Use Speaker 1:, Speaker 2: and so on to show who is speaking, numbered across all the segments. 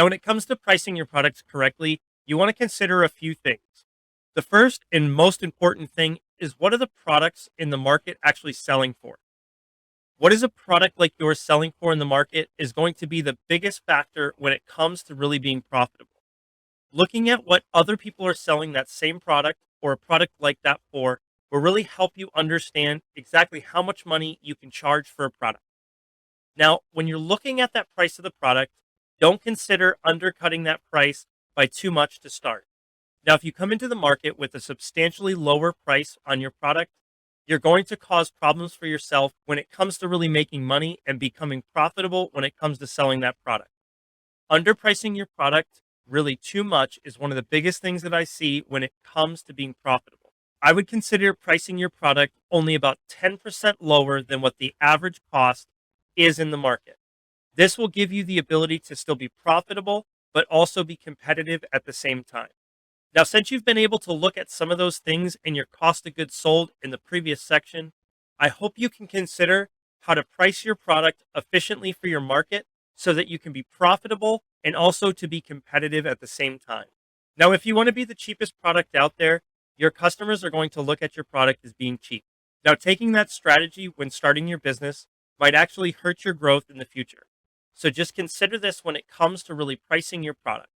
Speaker 1: Now, when it comes to pricing your products correctly, you want to consider a few things. The first and most important thing is, what are the products in the market actually selling for? What is a product like yours selling for in the market is going to be the biggest factor when it comes to really being profitable. Looking at what other people are selling that same product or a product like that for will really help you understand exactly how much money you can charge for a product. Now, when you're looking at that price of the product, don't consider undercutting that price by too much to start. Now, if you come into the market with a substantially lower price on your product, you're going to cause problems for yourself when it comes to really making money and becoming profitable when it comes to selling that product. Underpricing your product really too much is one of the biggest things that I see when it comes to being profitable. I would consider pricing your product only about 10% lower than what the average cost is in the market. This will give you the ability to still be profitable, but also be competitive at the same time. Now, since you've been able to look at some of those things in your cost of goods sold in the previous section, I hope you can consider how to price your product efficiently for your market so that you can be profitable and also to be competitive at the same time. Now, if you want to be the cheapest product out there, your customers are going to look at your product as being cheap. Now, taking that strategy when starting your business might actually hurt your growth in the future. So just consider this when it comes to really pricing your product.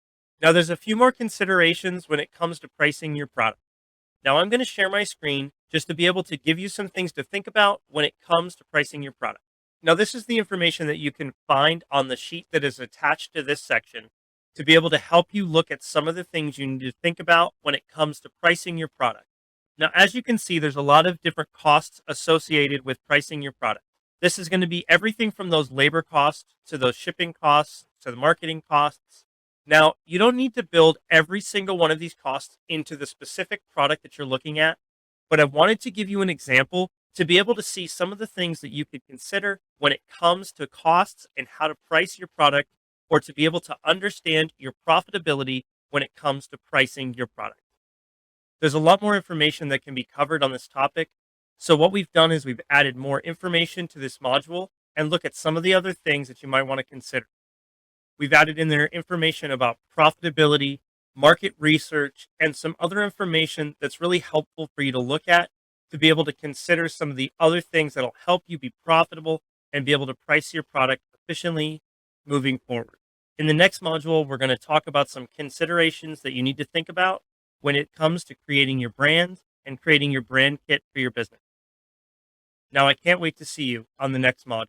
Speaker 1: Now, there's a few more considerations when it comes to pricing your product. Now, I'm going to share my screen just to be able to give you some things to think about when it comes to pricing your product. Now, this is the information that you can find on the sheet that is attached to this section to be able to help you look at some of the things you need to think about when it comes to pricing your product. Now, as you can see, there's a lot of different costs associated with pricing your product. This is going to be everything from those labor costs to those shipping costs to the marketing costs. Now, you don't need to build every single one of these costs into the specific product that you're looking at, but I wanted to give you an example to be able to see some of the things that you could consider when it comes to costs and how to price your product, or to be able to understand your profitability when it comes to pricing your product. There's a lot more information that can be covered on this topic. So what we've done is we've added more information to this module and look at some of the other things that you might want to consider. We've added in there information about profitability, market research, and some other information that's really helpful for you to look at to be able to consider some of the other things that'll help you be profitable and be able to price your product efficiently moving forward. In the next module, we're going to talk about some considerations that you need to think about when it comes to creating your brand and creating your brand kit for your business. Now, I can't wait to see you on the next module.